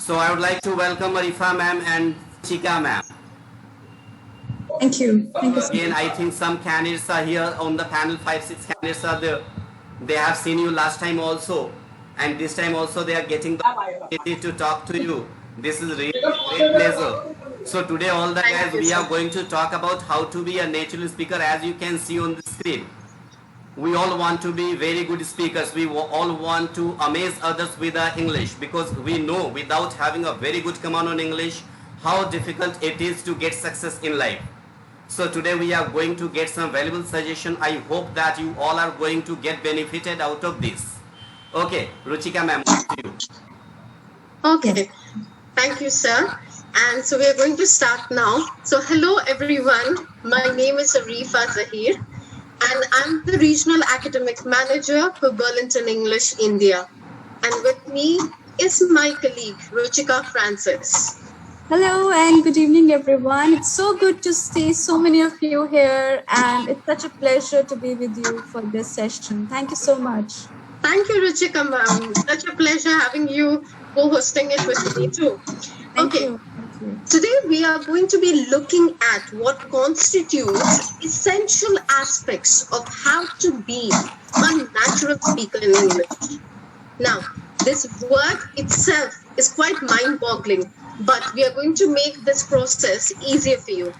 So I would like to welcome Arifa ma'am and Ruchika ma'am. Thank you. Thank you. Again, I think some candidates are here on the panel. 5-6 candidates are there. They have seen you last time also, and this time also they are getting the opportunity to talk to you. This is really great pleasure. So today, all the guys, we are going to talk about how to be a natural speaker. As you can see on the screen, we all want to be very good speakers. We all want to amaze others with our English, because we know without having a very good command on English how difficult it is to get success in life. So today we are going to get some valuable suggestion. I hope that you all are going to get benefited out of this. Okay, Ruchika ma'am, to you. Okay, thank you, sir. And so we are going to start now. So hello everyone, my name is Arifa Zahir, and I'm the Regional Academic Manager for Burlington English, India. And with me is my colleague, Ruchika Francis. Hello and good evening, everyone. It's so good to see so many of you here, and it's such a pleasure to be with you for this session. Thank you so much. Thank you, Ruchika ma'am. Such a pleasure having you co-hosting it with me too. Thank Okay. you. Thank you. Today we are going to be looking at what constitutes essential aspects of how to be a natural speaker in English. Now, this word itself is quite mind-boggling, but we are going to make this process easier for you.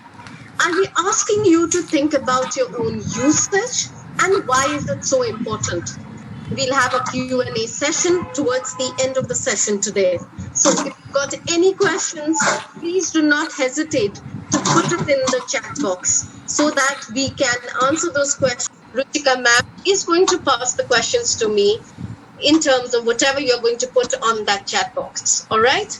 I'll be asking you to think about your own usage and why is it so important. We'll have a Q&A session towards the end of the session today. So if you've got any questions, please do not hesitate to put it in the chat box so that we can answer those questions. Ruchika ma'am is going to pass the questions to me in terms of whatever you're going to put on that chat box. All right?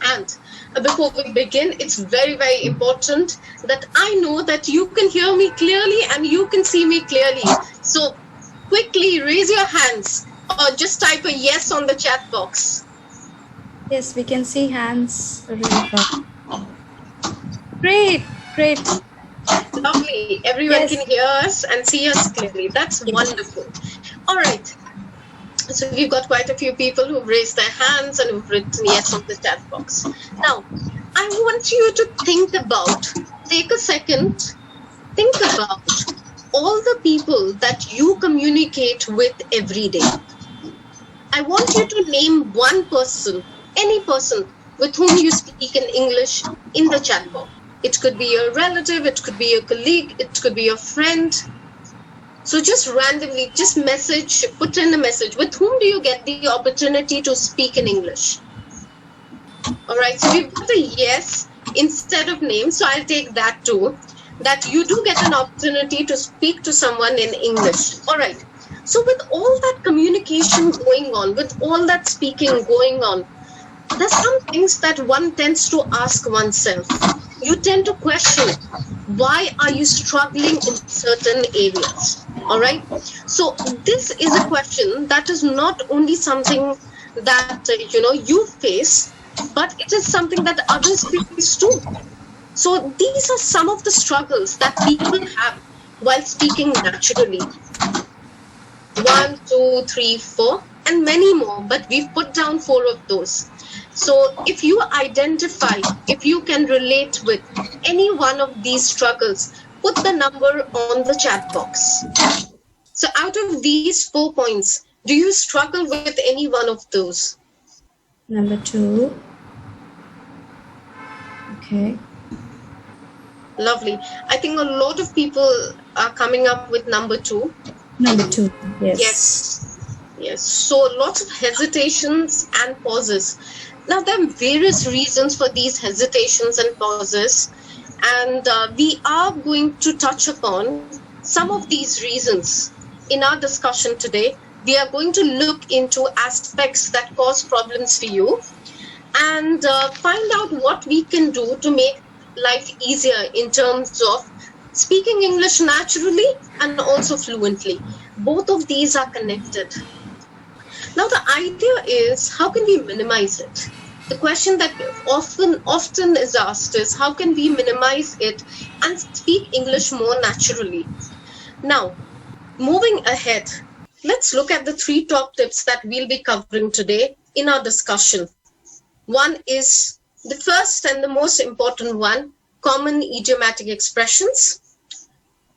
And before we begin, it's very, very important that I know that you can hear me clearly and you can see me clearly. So quickly raise your hands or just type a yes on the chat box. Yes, we can see hands. Great, great. Lovely. Everyone Yes. can hear us and see us clearly. That's wonderful. All right. So we've got quite a few people who've raised their hands and who've written yes on the chat box. Now, I want you to take a second, think about all the people that you communicate with every day. I want you to name one person, any person with whom you speak in English in the chat box. It could be a relative, it could be a colleague, it could be a friend. So just randomly, just put in a message. With whom do you get the opportunity to speak in English? All right, so we've got a yes instead of name. So I'll take that too, that you do get an opportunity to speak to someone in English. All right, so with all that communication going on, with all that speaking going on, there's some things that one tends to ask oneself. You tend to question, why are you struggling in certain areas? All right. So this is a question that is not only something that, you face, but it is something that others face too. So these are some of the struggles that people have while speaking naturally. 1, 2, 3, 4, and many more, but we've put down 4 of those. So if you identify, if you can relate with any one of these struggles, put the number on the chat box. So out of these 4 points, do you struggle with any one of those? Number 2. Okay. Lovely. I think a lot of people are coming up with number 2. Number 2. Yes. So lots of hesitations and pauses. Now, there are various reasons for these hesitations and pauses, and we are going to touch upon some of these reasons in our discussion today. We are going to look into aspects that cause problems for you and find out what we can do to make life easier in terms of speaking English naturally and also fluently. Both of these are connected. Now, the idea is, how can we minimize it? The question that often is asked is, how can we minimize it and speak English more naturally? Now, moving ahead, let's look at the 3 top tips that we'll be covering today in our discussion. One is the first and the most important one, common idiomatic expressions.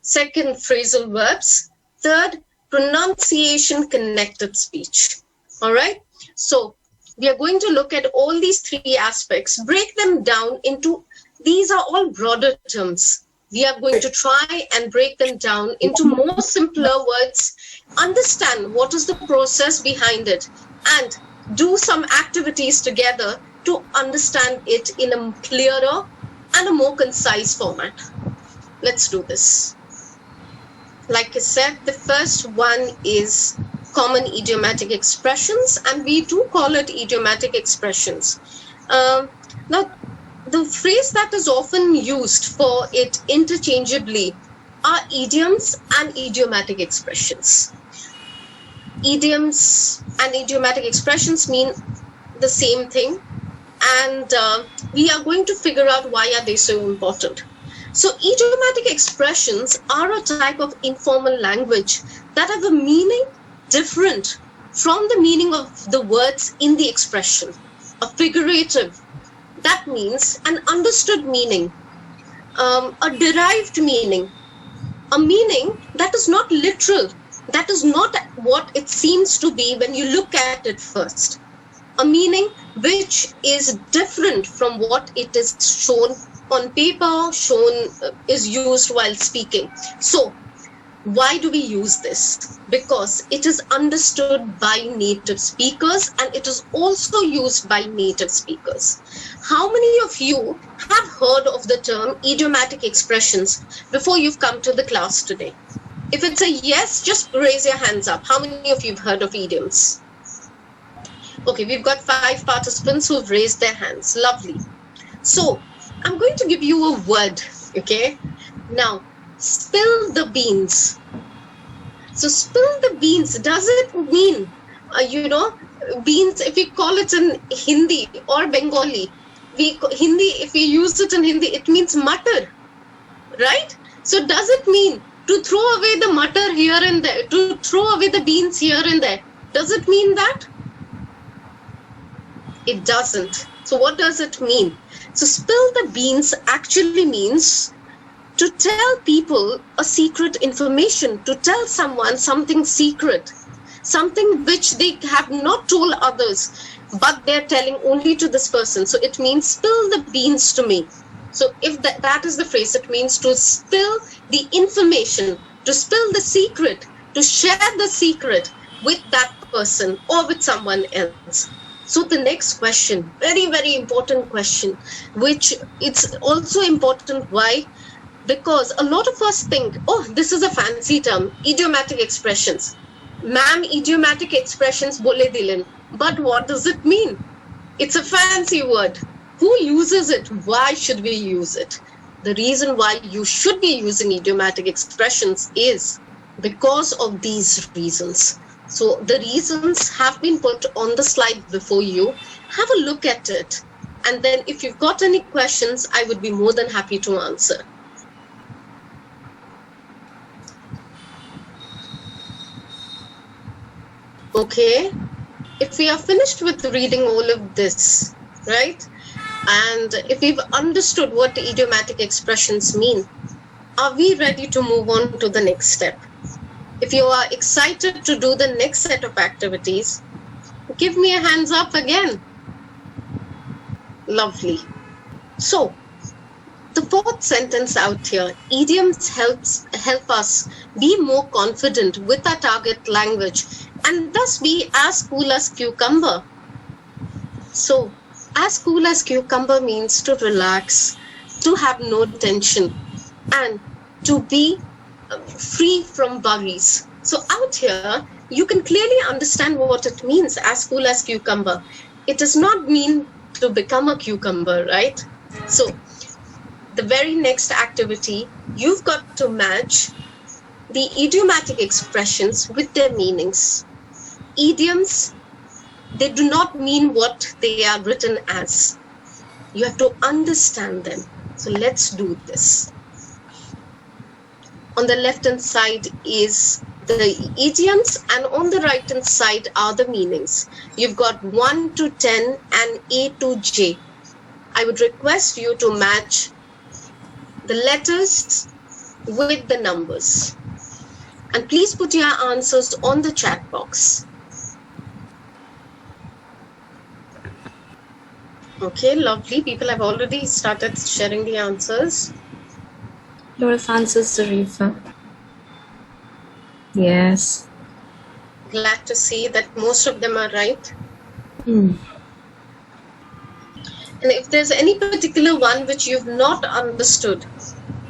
Second, phrasal verbs. Third, pronunciation connected speech. All right. So we are going to look at all these three aspects, break them down into, these are all broader terms. We are going to try and break them down into more simpler words, understand what is the process behind it, and do some activities together to understand it in a clearer and a more concise format. Let's do this. Like I said, the first one is common idiomatic expressions, and we do call it idiomatic expressions. Now, the phrase that is often used for it interchangeably are idioms and idiomatic expressions. Idioms and idiomatic expressions mean the same thing, and we are going to figure out why are they so important. So idiomatic expressions are a type of informal language that have a meaning different from the meaning of the words in the expression. A figurative, that means an understood meaning, a derived meaning, a meaning that is not literal, that is not what it seems to be when you look at it first. A meaning which is different from what it is shown on paper, is used while speaking. So why do we use this? Because it is understood by native speakers, and it is also used by native speakers. How many of you have heard of the term idiomatic expressions before you've come to the class today? If it's a yes, just raise your hands up. How many of you have heard of idioms? Okay, we've got 5 participants who've raised their hands. Lovely. So I'm going to give you a word, okay? Now, spill the beans. So spill the beans, does it mean, beans, if we call it in Hindi or Bengali, if we use it in Hindi, it means mutter, right? So does it mean to throw away the mutter here and there, to throw away the beans here and there? Does it mean that? It doesn't. So what does it mean? So spill the beans actually means to tell people a secret information, to tell someone something secret, something which they have not told others, but they're telling only to this person. So it means spill the beans to me. So if that is the phrase, it means to spill the information, to spill the secret, to share the secret with that person or with someone else. So the next question, very, very important question, which it's also important. Why? Because a lot of us think, oh, this is a fancy term, idiomatic expressions. Ma'am, idiomatic expressions bole dilen. But what does it mean? It's a fancy word. Who uses it? Why should we use it? The reason why you should be using idiomatic expressions is because of these reasons. So the reasons have been put on the slide before you. Have a look at it. And then if you've got any questions, I would be more than happy to answer. Okay, if we are finished with reading all of this, right? And if we've understood what the idiomatic expressions mean, are we ready to move on to the next step? If you are excited to do the next set of activities, give me a hands up again. Lovely. So, the 4th sentence out here, idioms help us be more confident with our target language and thus be as cool as cucumber. So, as cool as cucumber means to relax, to have no tension, and to be free from worries. So out here, you can clearly understand what it means, as cool as cucumber. It does not mean to become a cucumber, right? So the very next activity, you've got to match the idiomatic expressions with their meanings. Idioms, they do not mean what they are written as. You have to understand them. So let's do this. On the left-hand side is the idioms, and on the right hand side are the meanings. You've got 1 to 10 and A to J. I would request you to match the letters with the numbers. And please put your answers on the chat box. Okay, lovely. People have already started sharing the answers. A lot of answers, Arifa. Yes. Glad to see that most of them are right. Hmm. And if there's any particular one which you've not understood,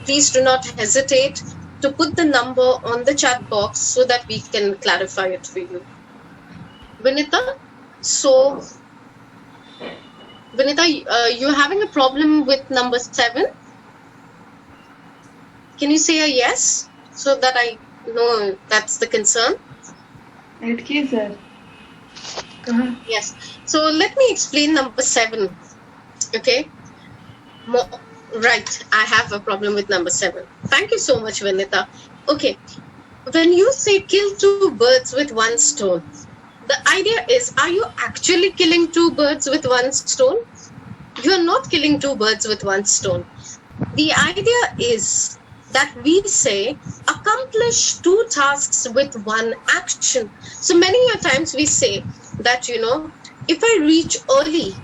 please do not hesitate to put the number on the chat box so that we can clarify it for you. Vinita, you're having a problem with number 7? Can you say a yes so that I know that's the concern? Yes. So let me explain number 7. Okay. Right. I have a problem with number 7. Thank you so much, Vinita. Okay. When you say kill 2 birds with 1 stone, the idea is, are you actually killing 2 birds with 1 stone? You are not killing 2 birds with 1 stone. The idea is that we say accomplish 2 tasks with 1 action. So many a times we say that, if I reach early,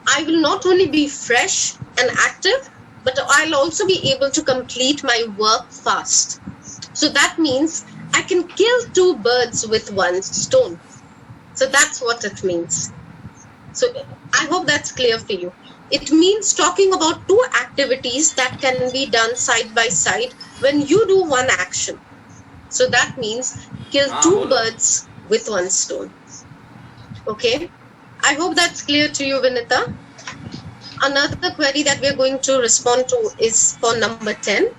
I will not only be fresh and active, but I'll also be able to complete my work fast. So that means I can kill 2 birds with 1 stone. So that's what it means. So I hope that's clear for you. It means talking about 2 activities that can be done side by side when you do 1 action. So that means kill 2 birds with 1 stone. Okay. I hope that's clear to you, Vinita. Another query that we're going to respond to is for number 10.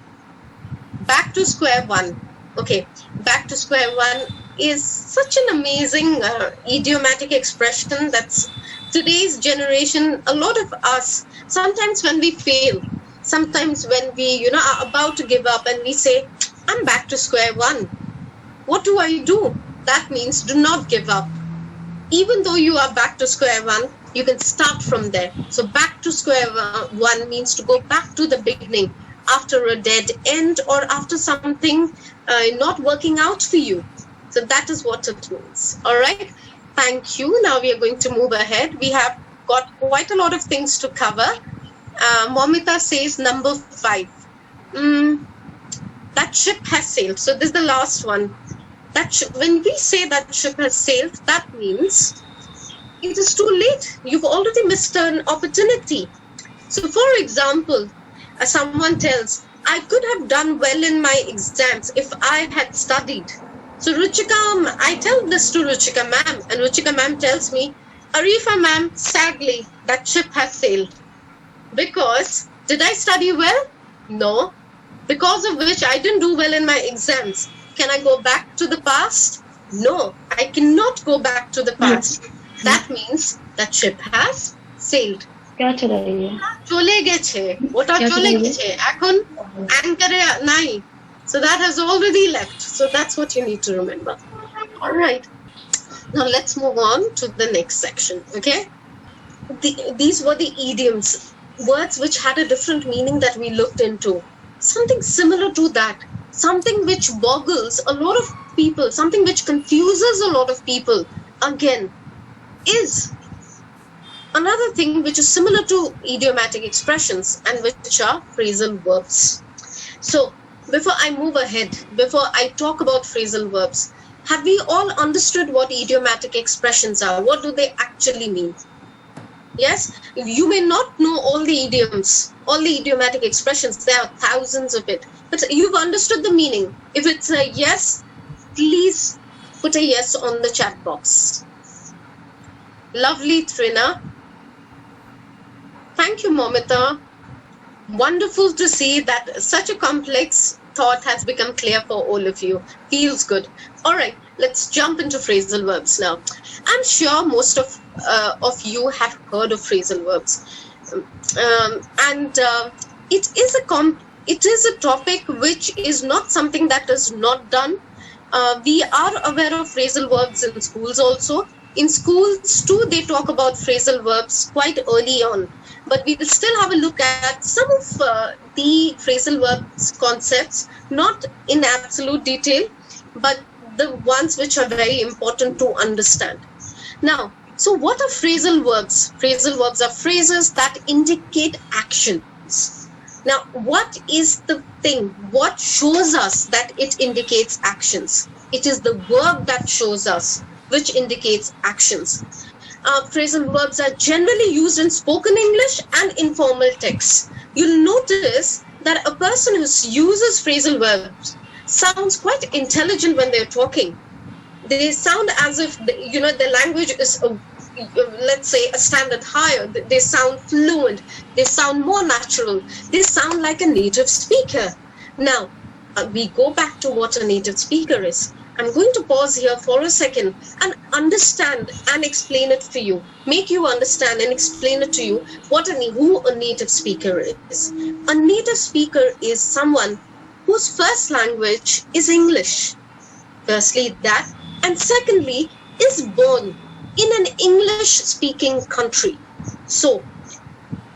Back to square 1. Okay. Back to square 1 is such an amazing idiomatic expression that's today's generation. A lot of us, sometimes when we fail, sometimes when we are about to give up and we say, I'm back to square 1. What do I do? That means do not give up. Even though you are back to square 1, you can start from there. So back to square 1 means to go back to the beginning after a dead end or after something not working out for you. So that is what it means. All right. Thank you. Now we are going to move ahead. We have got quite a lot of things to cover. Momita says number 5. That ship has sailed. So this is the last one. When we say that ship has sailed, that means it is too late. You've already missed an opportunity. So for example, someone tells, I could have done well in my exams if I had studied. So Ruchika, I tell this to Ruchika ma'am, and Ruchika ma'am tells me, Arifa ma'am, sadly, that ship has sailed. Because, did I study well? No. Because of which I didn't do well in my exams. Can I go back to the past? No, I cannot go back to the past. That means that ship has sailed. চলে গেছে ওটা চলে গেছে এখন anchor-এ নাই. So that has already left. So that's what you need to remember. All right. Now let's move on to the next section. Okay. These were the idioms, words which had a different meaning that we looked into. Something similar to that. Something which boggles a lot of people. Something which confuses a lot of people. Again, is another thing which is similar to idiomatic expressions and which are phrasal verbs. So before I move ahead, before I talk about phrasal verbs, have we all understood what idiomatic expressions are? What do they actually mean? Yes, you may not know all the idioms, all the idiomatic expressions. There are thousands of it, but you've understood the meaning. If it's a yes, please put a yes on the chat box. Lovely, Trina. Thank you, Momita. Wonderful to see that such a complex thought has become clear for all of you. Feels good. All right, let's jump into phrasal verbs now. I'm sure most of you have heard of phrasal verbs. It is a topic which is not something that is not done. We are aware of phrasal verbs in schools also. In schools too, they talk about phrasal verbs quite early on. But we will still have a look at some of the phrasal verbs concepts, not in absolute detail, but the ones which are very important to understand. Now, so what are phrasal verbs? Phrasal verbs are phrases that indicate actions. Now, what is the thing? What shows us that it indicates actions? It is the verb that shows us which indicates actions. Phrasal verbs are generally used in spoken English and informal texts. You'll notice that a person who uses phrasal verbs sounds quite intelligent when they're talking. They sound as if, the language is, let's say, a standard higher. They sound fluent. They sound more natural. They sound like a native speaker. Now, we go back to what a native speaker is. I'm going to pause here for a second and understand and explain it for you. Make you understand and explain it to you who a native speaker is. A native speaker is someone whose first language is English. Firstly, that. And secondly, is born in an English-speaking country. So,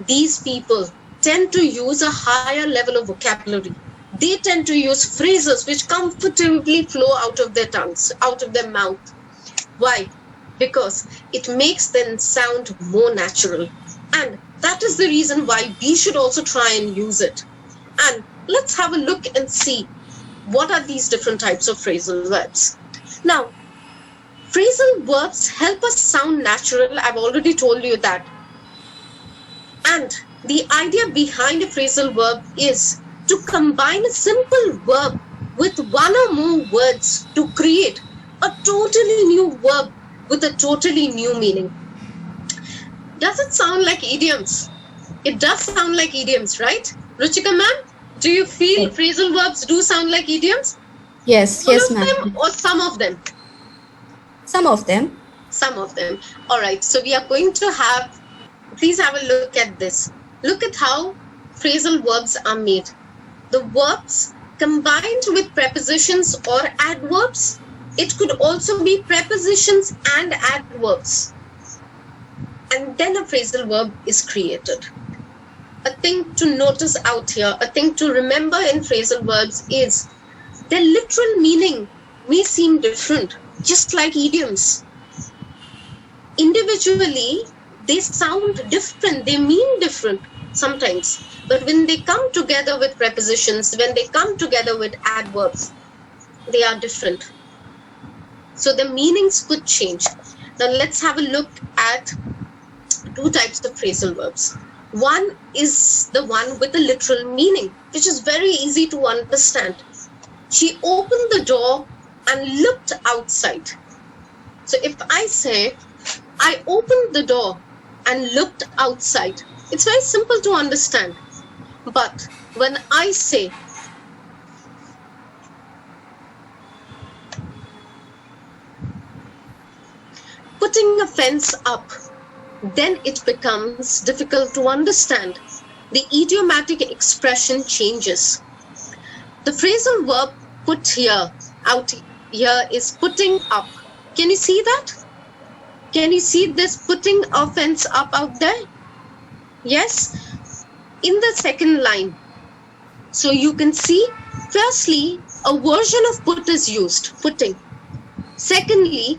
these people tend to use a higher level of vocabulary. They tend to use phrases which comfortably flow out of their tongues, out of their mouth. Why? Because it makes them sound more natural. And that is the reason why we should also try and use it. And let's have a look and see what are these different types of phrasal verbs. Now, phrasal verbs help us sound natural. I've already told you that. And the idea behind a phrasal verb is to combine a simple verb with one or more words to create a totally new verb with a totally new meaning. Does it sound like idioms? It does sound like idioms, right? Ruchika ma'am, do you feel phrasal verbs do sound like idioms? Yes, All yes, of ma'am. them or some of them? Some of them. Some of them. All right, so we are going to please have a look at this. Look at how phrasal verbs are made. The verbs combined with prepositions or adverbs. It could also be prepositions and adverbs. And then a phrasal verb is created. A thing to notice out here, a thing to remember in phrasal verbs is their literal meaning may seem different, just like idioms. Individually, they sound different, they mean different sometimes. But when they come together with prepositions, when they come together with adverbs, they are different. So the meanings could change. Now let's have a look at two types of phrasal verbs. One is the one with a literal meaning, which is very easy to understand. She opened the door and looked outside. So if I say, I opened the door and looked outside, it's very simple to understand. But when I say, putting a fence up, then it becomes difficult to understand. The idiomatic expression changes. The phrasal verb put here, out here is putting up. Can you see that? Can you see this putting a fence up out there? Yes? In the second line. So you can see, firstly, a version of put is used, putting. Secondly,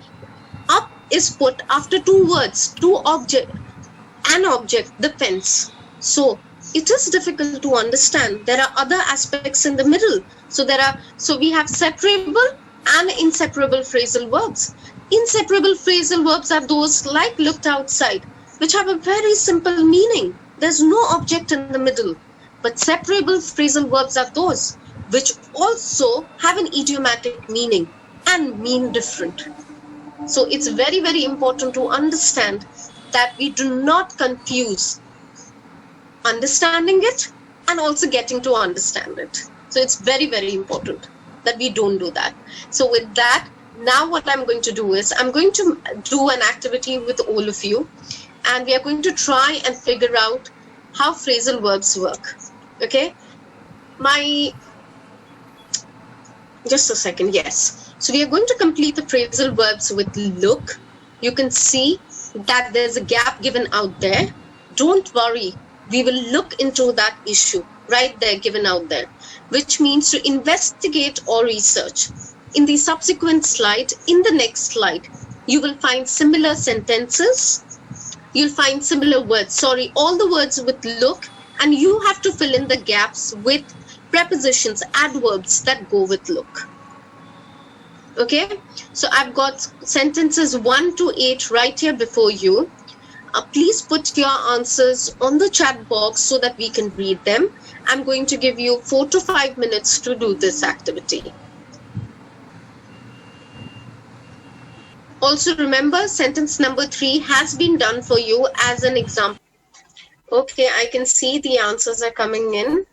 up is put after two words, an object, the fence. So it is difficult to understand. There are other aspects in the middle. So we have separable and inseparable phrasal verbs. Inseparable phrasal verbs are those like looked outside, which have a very simple meaning. There's no object in the middle. But separable phrasal verbs are those which also have an idiomatic meaning and mean different. So it's very, very important to understand that we do not confuse understanding it and also getting to understand it. So it's very, very important that we don't do that. So with that, now what I'm going to do is I'm going to do an activity with all of you, and we are going to try and figure out how phrasal verbs work. Okay? Just a second, yes. So we are going to complete the phrasal verbs with look. You can see that there's a gap given out there. Don't worry, we will look into that issue right there given out there, which means to investigate or research. In the subsequent slide, in the next slide, you will find similar sentences. You'll find similar words, sorry, all the words with look, and you have to fill in the gaps with prepositions, adverbs that go with look. Okay, so I've got sentences 1 to 8 right here before you. Please put your answers on the chat box so that we can read them. I'm going to give you 4 to 5 minutes to do this activity. Also remember, sentence number 3 has been done for you as an example. Okay, I can see the answers are coming in,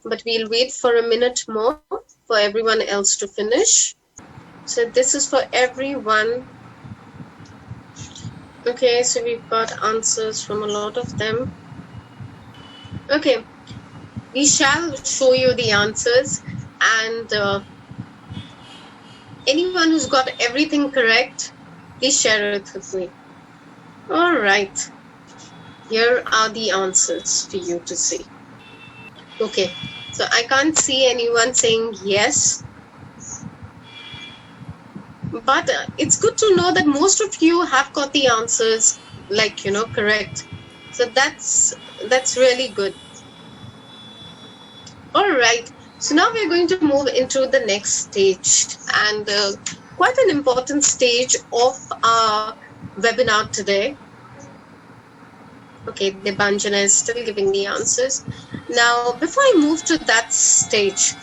but we'll wait for a minute more for everyone else to finish. So this is for everyone. Okay, so we've got answers from a lot of them. Okay, we shall show you the answers, and anyone who's got everything correct, please share it with me. All right, here are the answers for you to see. Okay, so I can't see anyone saying yes. But it's good to know that most of you have got the answers, like, you know, correct. So that's really good. All right. So now we're going to move into the next stage, and quite an important stage of our webinar today. Okay, Debanjana is still giving the answers. Now, before I move to that stage,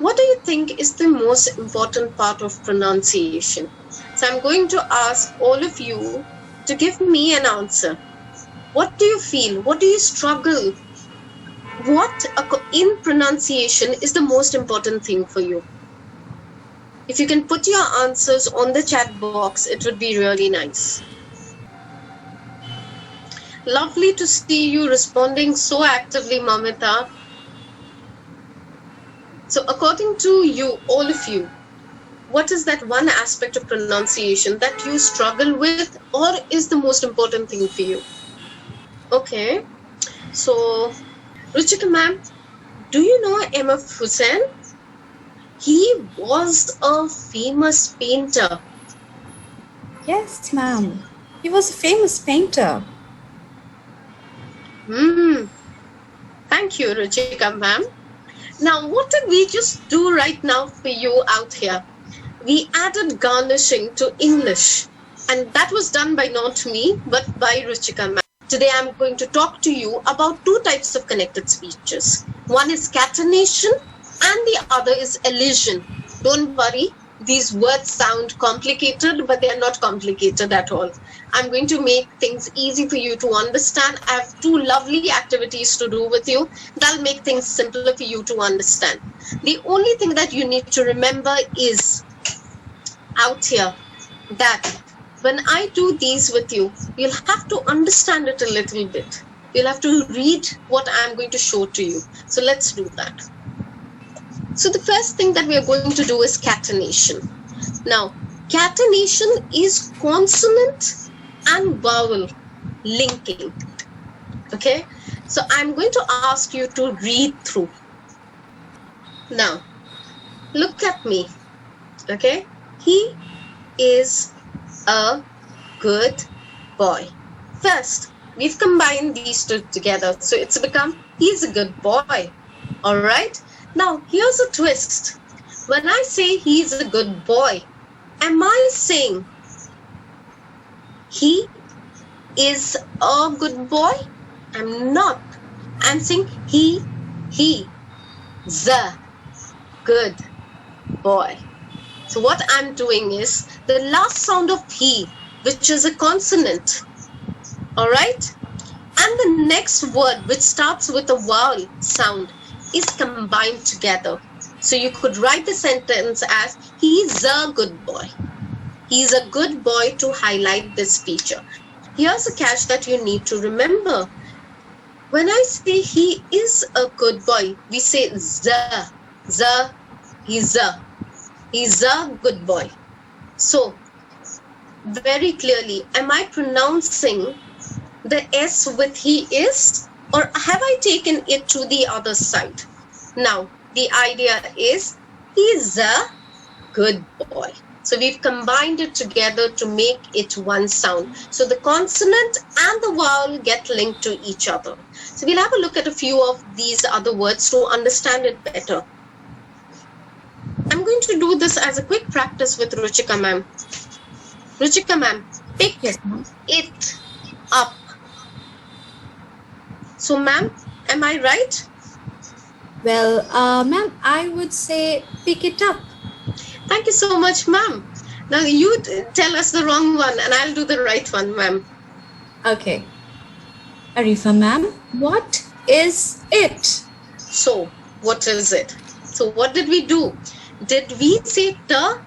what do you think is the most important part of pronunciation? So I'm going to ask all of you to give me an answer. What do you feel? What do you struggle? What in pronunciation is the most important thing for you? If you can put your answers on the chat box, it would be really nice. Lovely to see you responding so actively, Mamita. So according to you, all of you, what is that one aspect of pronunciation that you struggle with or is the most important thing for you? Okay, so Ruchika ma'am, do you know M.F. Hussain? He was a famous painter. Yes, ma'am. He was a famous painter. Thank you, Ruchika ma'am. Now, what did we just do right now for you out here? We added garnishing to English, and that was done by not me, but by Ruchika ma'am. Today, I'm going to talk to you about 2 types of connected speeches. One is catenation, and the other is elision. Don't worry, these words sound complicated, but they are not complicated at all. I'm going to make things easy for you to understand. I have 2 lovely activities to do with you. That'll make things simpler for you to understand. The only thing that you need to remember is out here that when I do these with you, you'll have to understand it a little bit. You'll have to read what I'm going to show to you. So let's do that. So the first thing that we are going to do is catenation. Now, catenation is consonant and vowel linking. Okay, so I'm going to ask you to read through. Now, look at me. Okay, he is a good boy. First, we've combined these 2 together, so it's become he's a good boy. All right. Now, here's a twist. When I say he's a good boy, am I saying he is a good boy? I'm not. I'm saying he's a good boy. So what I'm doing is the last sound of he, which is a consonant, all right? And the next word, which starts with a vowel sound, is combined together. So you could write the sentence as he's a good boy. He's a good boy to highlight this feature. Here's a catch that you need to remember. When I say he is a good boy, we say the, he's a. He's a good boy. So, very clearly, am I pronouncing the S with he is, or have I taken it to the other side? Now, the idea is he's a good boy. So we've combined it together to make it one sound. So the consonant and the vowel get linked to each other. So we'll have a look at a few of these other words to understand it better. I'm going to do this as a quick practice with Ruchika ma'am. Ruchika ma'am, pick Yes, ma'am. it up. So ma'am, am I right? Well, ma'am, I would say pick it up. Thank you so much, ma'am. Now you tell us the wrong one and I'll do the right one, ma'am. Okay. Arifa, ma'am, what is it? So, what is it? So, what did we do? Did we say the?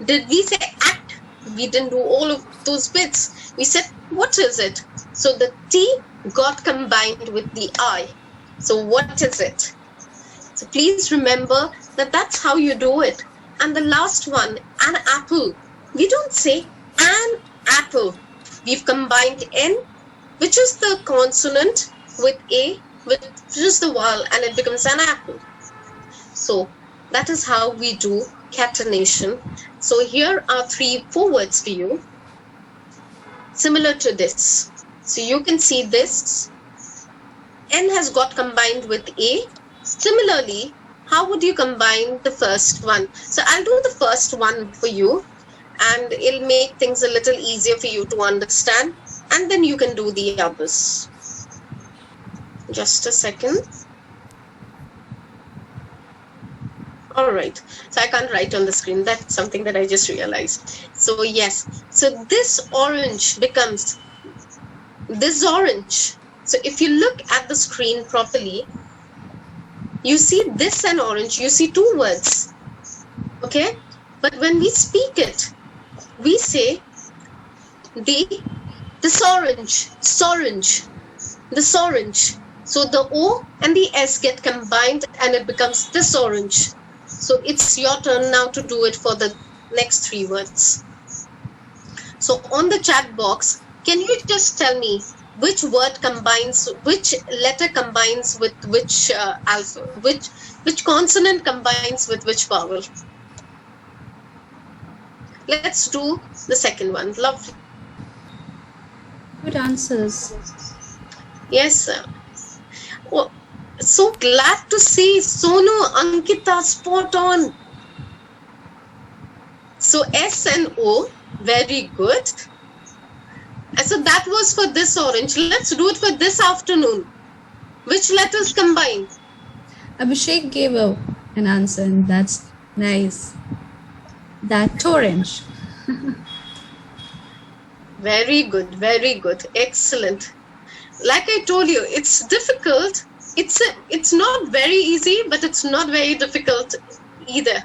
Did we say act? We didn't do all of those bits. We said, what is it? So, the T got combined with the I. So, what is it? So, please remember that that's how you do it. And the last one, an apple. We don't say an apple. We've combined N, which is the consonant, with A, which is the vowel, and it becomes an apple. So that is how we do catenation. So here are 4 words for you, similar to this. So you can see this. N has got combined with A. Similarly, how would you combine the first one? So I'll do the first one for you, and it'll make things a little easier for you to understand, and then you can do the others. Just a second. All right, so I can't write on the screen. That's something that I just realized. So yes, so this orange becomes this orange. So if you look at the screen properly, you see this and orange, you see 2 words, okay? But when we speak it, we say this orange, sorange, this orange. So the O and the S get combined and it becomes this orange. So it's your turn now to do it for the next 3 words. So on the chat box, can you just tell me which word combines, which letter combines with which alphabet, which consonant combines with which vowel? Let's do the second one. Lovely. Good answers. Yes, sir. Oh, so glad to see Sonu, Ankita, spot on. So S and O, very good. And so that was for this orange. Let's do it for this afternoon. Which letters combine? Abhishek gave an answer, and that's nice. That orange. Very good, very good. Excellent. Like I told you, it's difficult. It's not very easy, but it's not very difficult either.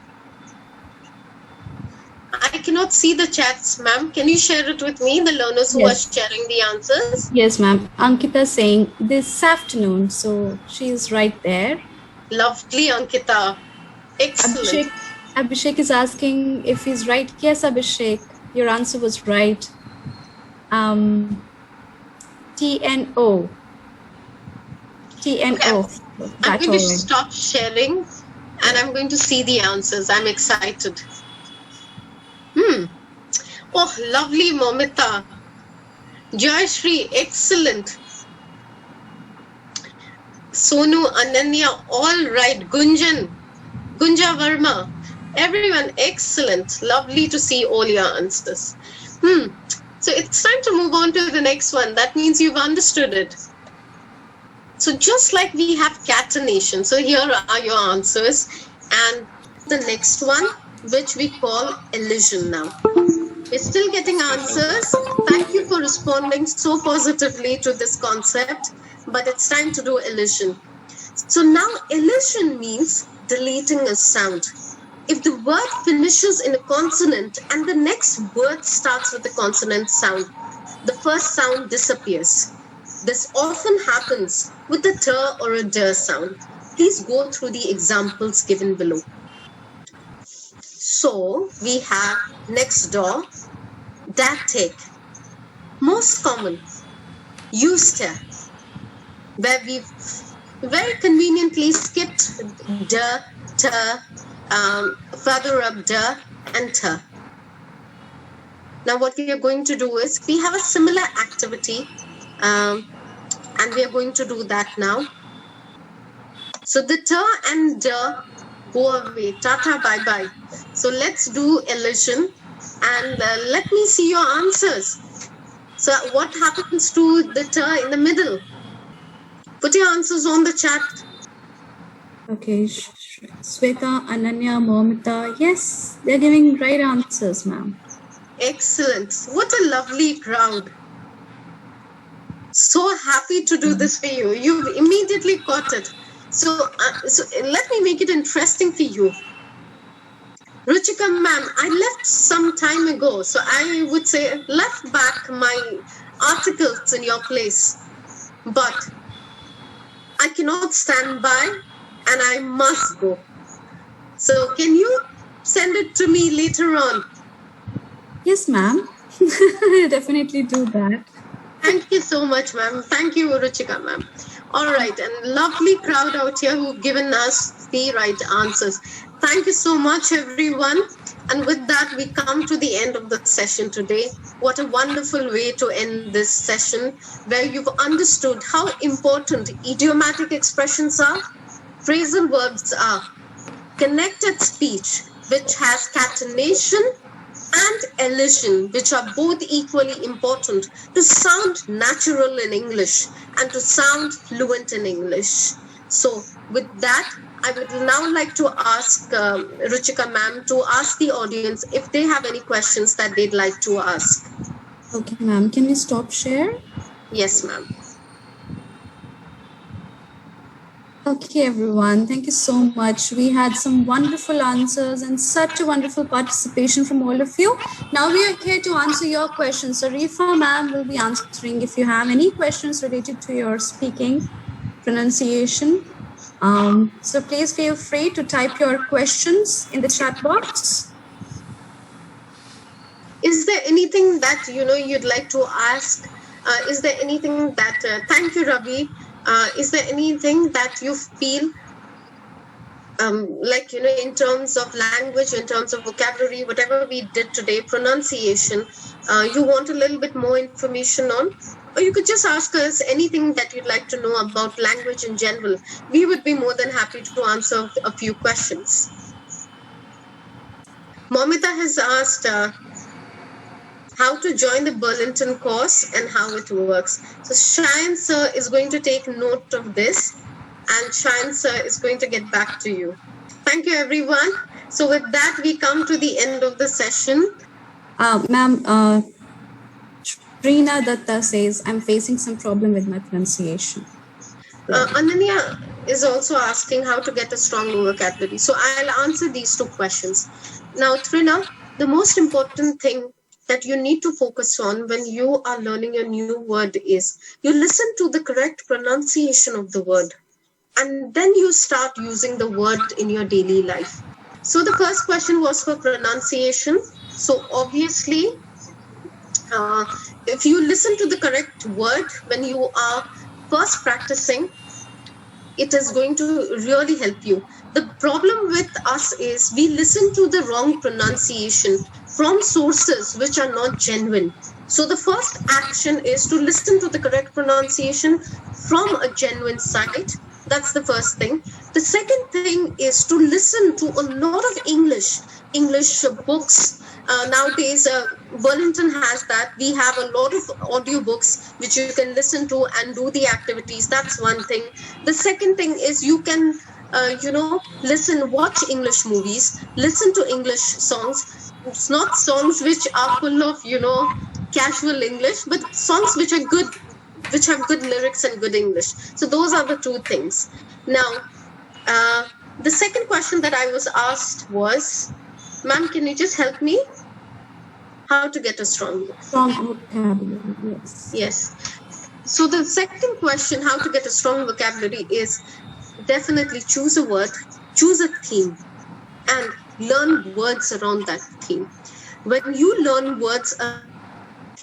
I cannot see the chats, ma'am. Can you share it with me, the learners who are sharing the answers? Yes, ma'am. Ankita saying this afternoon, so she's right there. Lovely, Ankita. Excellent. Abhishek is asking if he's right. Yes, Abhishek, your answer was right. TNO. TNO. I'm going to stop sharing and I'm going to see the answers. I'm excited. Oh, lovely, Momita. Jayashri, excellent. Sonu, Ananya, all right. Gunja Verma, everyone, excellent. Lovely to see all your answers. So it's time to move on to the next one. That means you've understood it. So just like we have catenation, so here are your answers. And the next one, which we call elision now. We're still getting answers. Thank you for responding so positively to this concept, but it's time to do elision. So now elision means deleting a sound. If the word finishes in a consonant and the next word starts with a consonant sound, the first sound disappears. This often happens with a t or a d sound. Please go through the examples given below. So we have next door, that take. Most common, used to, where we very conveniently skipped the, to, further up the and to. Now what we are going to do is, we have a similar activity and we are going to do that now. So the ta and the go away, tata, bye bye. So let's do elision and let me see your answers. So what happens to the ta in the middle? Put your answers on the chat. Okay, Sweta, Ananya, Momita. Yes, they're giving right answers, ma'am. Excellent. What a lovely crowd. So happy to do this for you. You've immediately caught it. So let me make it interesting for you. Ruchika ma'am, I left some time ago. So I would say left back my articles in your place. But I cannot stand by and I must go. So can you send it to me later on? Yes, ma'am. I'll definitely do that. Thank you so much, ma'am. Thank you, Ruchika, ma'am. All right, and lovely crowd out here who've given us the right answers. Thank you so much, everyone. And with that, we come to the end of the session today. What a wonderful way to end this session, where you've understood how important idiomatic expressions are, phrasal verbs are, connected speech, which has catenation, and elision, which are both equally important to sound natural in English and to sound fluent in English. So with that, I would now like to ask Ruchika ma'am to ask the audience if they have any questions that they'd like to ask. Okay, ma'am. Can we stop share? Yes, ma'am. Okay, everyone. Thank you so much. We had some wonderful answers and such a wonderful participation from all of you. Now we are here to answer your questions. So Arifa ma'am will be answering if you have any questions related to your speaking, pronunciation. So please feel free to type your questions in the chat box. Is there anything that you'd like to ask? Is there anything that? Thank you, Ravi. Is there anything that you feel like in terms of language, in terms of vocabulary, whatever we did today, pronunciation, you want a little bit more information on? Or you could just ask us anything that you'd like to know about language in general. We would be more than happy to answer a few questions. Momita has asked how to join the Burlington course and how it works. So Shayan sir is going to take note of this, and Shayan sir is going to get back to you. Thank you, everyone. So with that, we come to the end of the session. Ma'am, Trina Datta says, I'm facing some problem with my pronunciation. Ananya is also asking how to get a strong vocabulary. So I'll answer these two questions. Now, Trina, the most important thing that you need to focus on when you are learning a new word is you listen to the correct pronunciation of the word, and then you start using the word in your daily life. So the first question was for pronunciation. So obviously, if you listen to the correct word when you are first practicing, it is going to really help you. The problem with us is we listen to the wrong pronunciation from sources which are not genuine. So the first action is to listen to the correct pronunciation from a genuine site. That's the first thing. The second thing is to listen to a lot of English books. Nowadays, Burlington has that. We have a lot of audiobooks which you can listen to and do the activities. That's one thing. The second thing is you can, watch English movies, listen to English songs. It's not songs which are full of, casual English, but songs which are good, which have good lyrics and good English. So those are the two things. Now, the second question that I was asked was, ma'am, can you just help me? How to get a strong vocabulary, yes. Yes. So the second question, how to get a strong vocabulary, is definitely choose a word, choose a theme, and learn words around that theme. When you learn words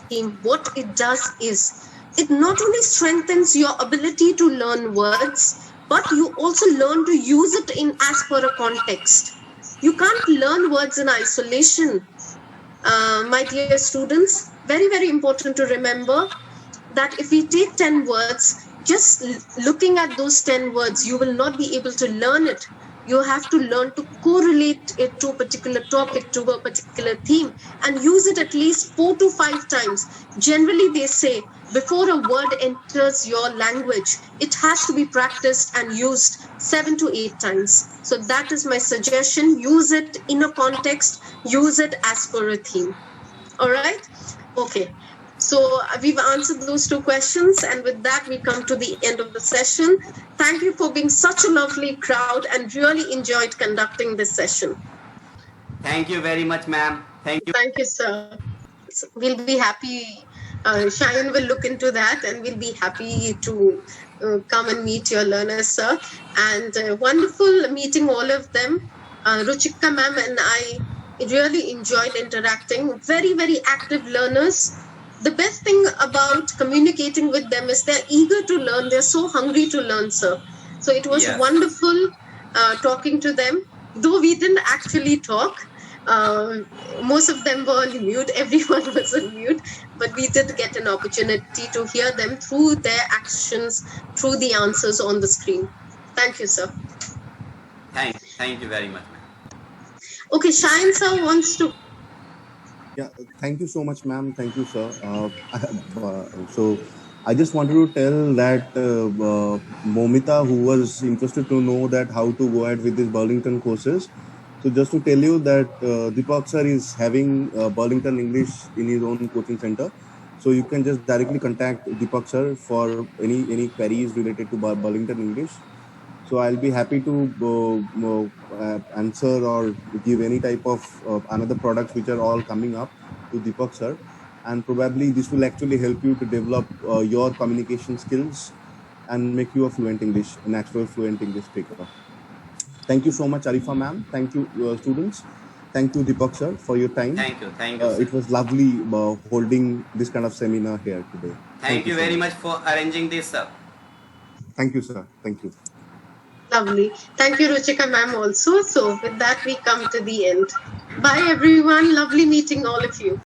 theme, what it does is it not only strengthens your ability to learn words, but you also learn to use it in as per a context. You can't learn words in isolation. My dear students, very, very important to remember that if we take 10 words, just looking at those 10 words, you will not be able to learn it. You have to learn to correlate it to a particular topic, to a particular theme, and use it at least 4 to 5 times. Generally, they say before a word enters your language, it has to be practiced and used 7 to 8 times. So that is my suggestion. Use it in a context, use it as per a theme. All right? Okay. So we've answered those 2 questions, and with that we come to the end of the session. Thank you for being such a lovely crowd and really enjoyed conducting this session. Thank you very much, ma'am. Thank you. Thank you, sir. We'll be happy. Cheyenne will look into that, and we'll be happy to come and meet your learners, sir. And wonderful meeting all of them. Ruchika ma'am and I really enjoyed interacting. Very, very active learners. The best thing about communicating with them is they're eager to learn. They're so hungry to learn, sir. So it was wonderful talking to them. Though we didn't actually talk, most of them were on mute. Everyone was on mute. But we did get an opportunity to hear them through their actions, through the answers on the screen. Thank you, sir. Thank you very much. Okay, Cheyenne sir wants to... Yeah, thank you so much, ma'am. Thank you, sir. So I just wanted to tell that Momita, who was interested to know that how to go ahead with these Burlington courses. So just to tell you that Deepak sir is having Burlington English in his own coaching center. So you can just directly contact Deepak sir for any queries related to Burlington English. So I'll be happy to answer or give any type of another products which are all coming up to Deepak sir. And probably this will actually help you to develop your communication skills and make you a natural fluent English speaker. Thank you so much, Arifa ma'am. Thank you, students. Thank you, Deepak sir, for your time. Thank you. It was lovely holding this kind of seminar here today. Thank you very much for arranging this, sir. Thank you, sir. Thank you. Lovely. Thank you, Ruchika ma'am also. So with that, we come to the end. Bye, everyone. Lovely meeting all of you.